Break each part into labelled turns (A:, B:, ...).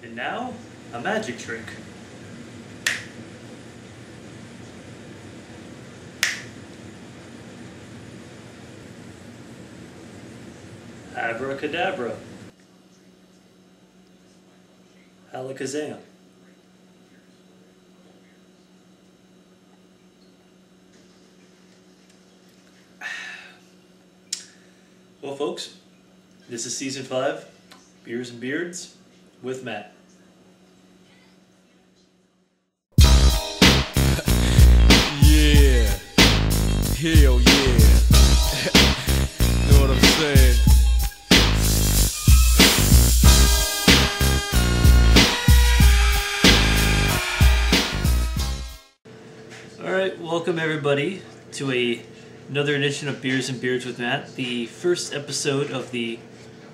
A: And now, a magic trick. Abracadabra. Alakazam. Well, folks, this is Season 5, Beers and Beards, with Matt.
B: Yeah. Hell yeah. Know what I'm saying?
A: Alright, welcome everybody to another edition of Beers and Beards with Matt, the first episode of the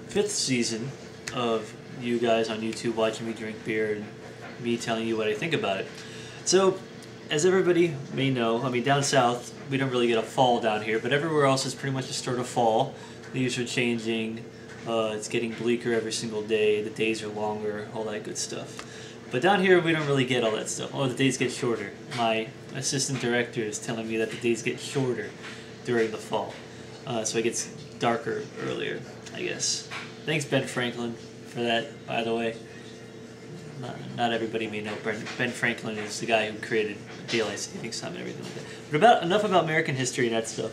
A: 5th season of you guys on YouTube watching me drink beer and me telling you what I think about it. So, as everybody may know, I mean down south we don't really get a fall down here, but everywhere else is pretty much the start of fall. Leaves are changing, it's getting bleaker every single day, the days are longer, all that good stuff. But down here we don't really get all that stuff. Oh, the days get shorter. My assistant director is telling me that the days get shorter during the fall. So it gets darker earlier, I guess. Thanks Ben Franklin for that, by the way. Not everybody may know Ben Franklin is the guy who created daylight savings time and everything like that. But enough about American history and that stuff.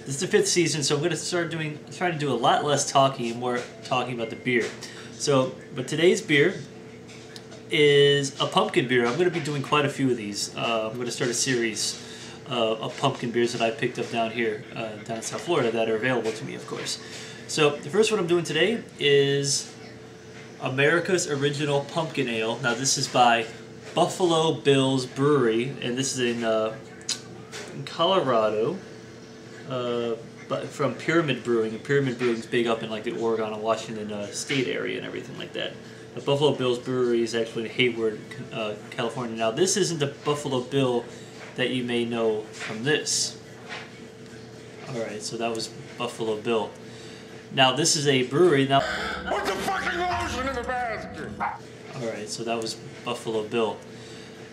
A: This is the 5th season, so I'm going to start trying to do a lot less talking and more talking about the beer. But today's beer is a pumpkin beer. I'm going to be doing quite a few of these. I'm going to start a series of pumpkin beers that I picked up down here, down in South Florida, that are available to me, of course. So the first one I'm doing today is America's Original Pumpkin Ale. Now this is by Buffalo Bill's Brewery, and this is in Colorado, but from Pyramid Brewing. And Pyramid Brewing's big up in like the Oregon and Washington state area and everything like that. The Buffalo Bill's Brewery is actually in Hayward, California. Now this isn't the Buffalo Bill that you may know from this. Alright, so that was Buffalo Bill. Now this is a brewery. Now,
B: What's the fucking lotion in the basket?
A: alright, so that was Buffalo Bill.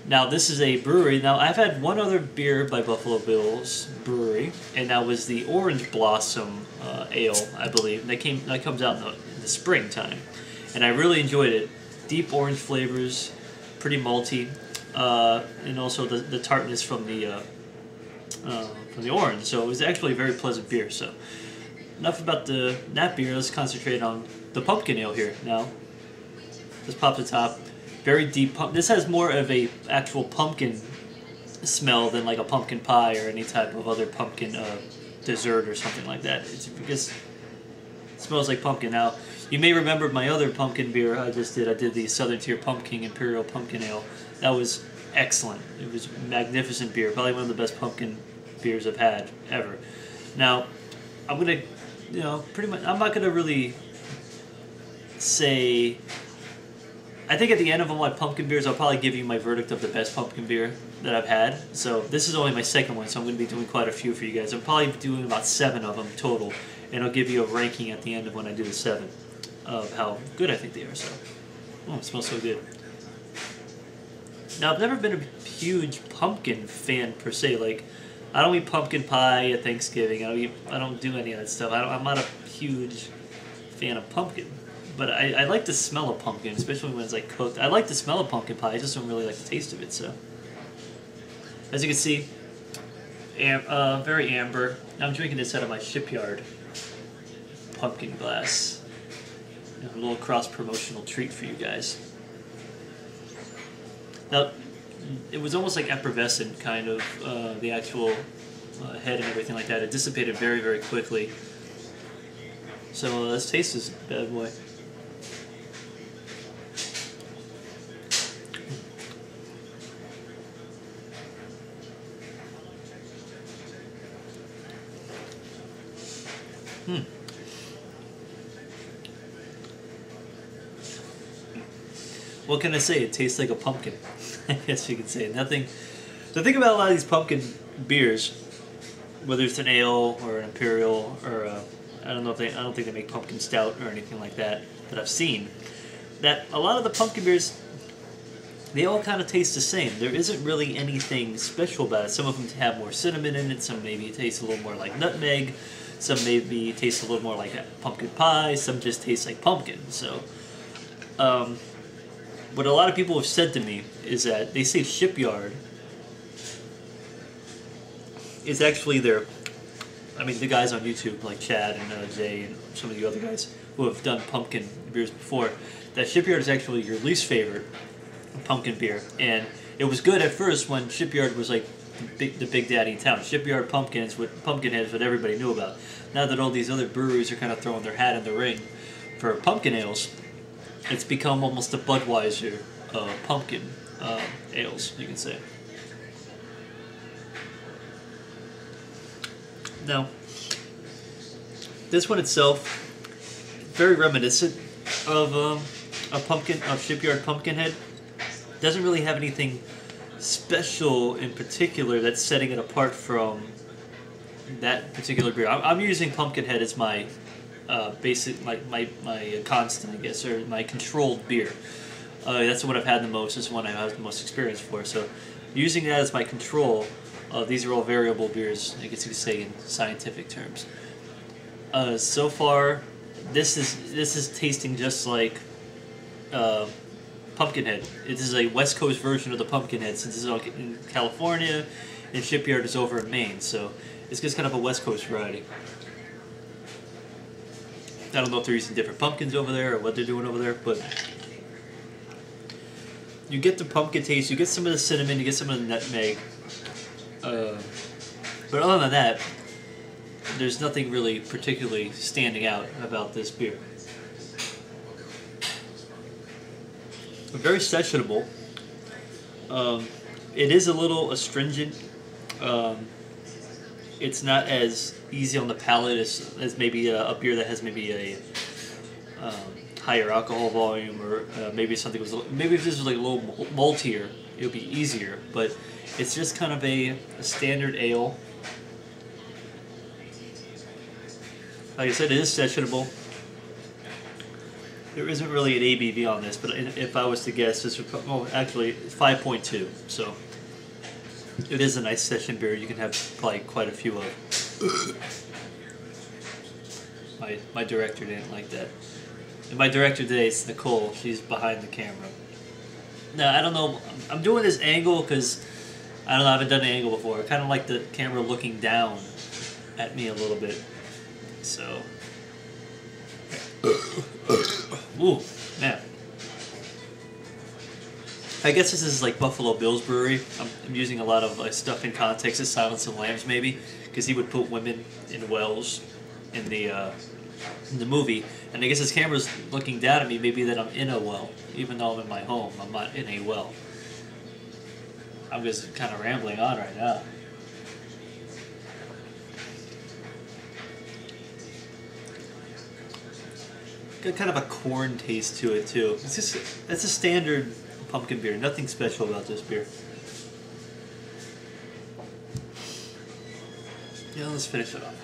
A: Now this is a brewery. Now I've had one other beer by Buffalo Bill's Brewery, and that was the Orange Blossom Ale, I believe. That comes out in the springtime. And I really enjoyed it. Deep orange flavors, pretty malty, and also the tartness from the orange. So it was actually a very pleasant beer. So enough about that beer. Let's concentrate on the pumpkin ale here. Now, let's pop the top. Very deep. This has more of a actual pumpkin smell than like a pumpkin pie or any type of other pumpkin dessert or something like that. It's because it smells like pumpkin. Now, you may remember my other pumpkin beer I just did. I did the Southern Tier Pumpkin Imperial Pumpkin Ale. That was excellent. It was magnificent beer. Probably one of the best pumpkin beers I've had ever. Now, I'm gonna, pretty much. I'm not gonna really say. I think at the end of all my pumpkin beers, I'll probably give you my verdict of the best pumpkin beer that I've had. So this is only my second one, so I'm going to be doing quite a few for you guys. I'm probably doing about 7 of them total, and I'll give you a ranking at the end of when I do the 7 of how good I think they are. So, oh, it smells so good. Now, I've never been a huge pumpkin fan per se. Like, I don't eat pumpkin pie at Thanksgiving. I don't do any of that stuff. I'm not a huge fan of pumpkin. But I like the smell of pumpkin, especially when it's like cooked. I like the smell of pumpkin pie. I just don't really like the taste of it. So, as you can see, very amber. I'm drinking this out of my Shipyard Pumpkin glass. A little cross-promotional treat for you guys. Now, it was almost like effervescent, kind of, the actual head and everything like that. It dissipated very, very quickly. So let's taste this bad boy. What can I say? It tastes like a pumpkin. I guess you could say. Nothing. The thing about a lot of these pumpkin beers, whether it's an ale or an imperial or I don't think they make pumpkin stout or anything like that I've seen. that a lot of the pumpkin beers, they all kind of taste the same. There isn't really anything special about it. Some of them have more cinnamon in it. Some maybe taste a little more like nutmeg. Some maybe taste a little more like pumpkin pie. Some just taste like pumpkin. So, what a lot of people have said to me is that they say Shipyard is actually their... I mean, the guys on YouTube, like Chad and Jay and some of the other guys who have done pumpkin beers before, that Shipyard is actually your least favorite pumpkin beer. And it was good at first when Shipyard was like the big daddy in town. Shipyard Pumpkinhead is what everybody knew about. Now that all these other breweries are kind of throwing their hat in the ring for pumpkin ales, it's become almost a Budweiser pumpkin ales, you can say. Now, this one itself, very reminiscent of Shipyard Pumpkinhead. Doesn't really have anything special in particular that's setting it apart from that particular beer. I'm using Pumpkinhead as my basic, my constant, I guess, or my controlled beer. That's the one I've had the most. It's the one I have the most experience for. So, using that as my control. These are all variable beers, I guess you could say in scientific terms. So far, this is tasting just like Pumpkinhead. It is a West Coast version of the Pumpkinhead, since it's in California and Shipyard is over in Maine. So it's just kind of a West Coast variety. I don't know if they're using different pumpkins over there or what they're doing over there, but you get the pumpkin taste, you get some of the cinnamon, you get some of the nutmeg. But other than that, there's nothing really particularly standing out about this beer. Very sessionable. It is a little astringent. It's not as easy on the palate as maybe a beer that has maybe a higher alcohol volume, or maybe something was maybe if this was like a little maltier, it would be easier. But it's just kind of a standard ale. Like I said, it is sessionable. There isn't really an ABV on this, but if I was to guess, this would actually 5.2. So it is a nice session beer. You can have probably quite a few of. My director didn't like that. And my director today is Nicole. She's behind the camera. Now, I don't know. I'm doing this angle because I don't know. I haven't done an angle before. I kind of like the camera looking down at me a little bit. So, ooh, man. I guess this is like Buffalo Bill's brewery. I'm using a lot of stuff in context of Silence of the Lambs, maybe, because he would put women in wells in the movie. And I guess his camera's looking down at me, maybe that I'm in a well, even though I'm in my home. I'm not in a well. I'm just kind of rambling on right now. Got kind of a corn taste to it too. It's a standard pumpkin beer. Nothing special about this beer. Yeah, let's finish it off.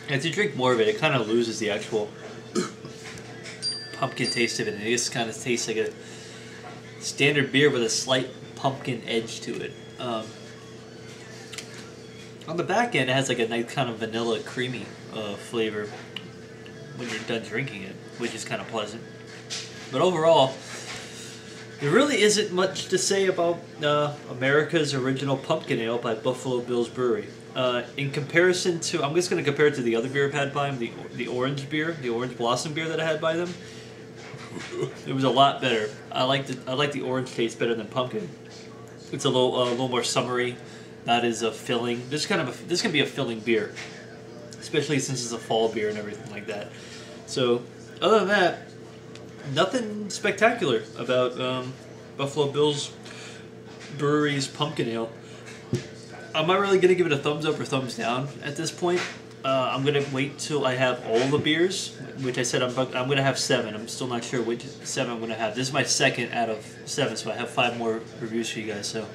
A: As you drink more of it, it kind of loses the actual pumpkin taste of it, and it just kind of tastes like a standard beer with a slight pumpkin edge to it. On the back end, it has like a nice kind of vanilla creamy flavor when you're done drinking it, which is kind of pleasant. But overall, there really isn't much to say about America's Original Pumpkin Ale by Buffalo Bill's Brewery. In comparison to, I'm just going to compare it to the other beer I've had by them, the orange beer, the orange blossom beer that I had by them. It was a lot better. I like the orange taste better than pumpkin. It's a little more summery, not as filling. This can be a filling beer, especially since it's a fall beer and everything like that. So other than that, nothing spectacular about Buffalo Bill's Brewery's Pumpkin Ale. I'm not really gonna give it a thumbs up or thumbs down at this point. I'm gonna wait till I have all the beers, which I said I'm gonna have 7. I'm still not sure which 7 I'm gonna have. This is my second out of 7, so I have 5 more reviews for you guys. So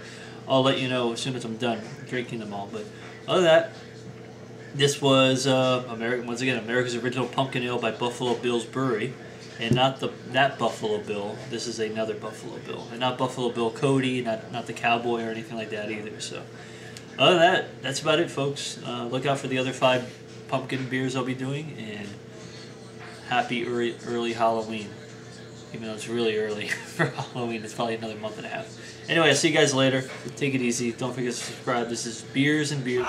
A: I'll let you know as soon as I'm done drinking them all. But other than that, this was once again America's Original Pumpkin Ale by Buffalo Bill's Brewery, and not that Buffalo Bill. This is another Buffalo Bill, and not Buffalo Bill Cody, not the cowboy or anything like that either. So other than that, that's about it, folks. Look out for the other 5 pumpkin beers I'll be doing, and happy early Halloween. Even though it's really early for Halloween, it's probably another month and a half. Anyway, I'll see you guys later. Take it easy. Don't forget to subscribe. This is Beers and Beers.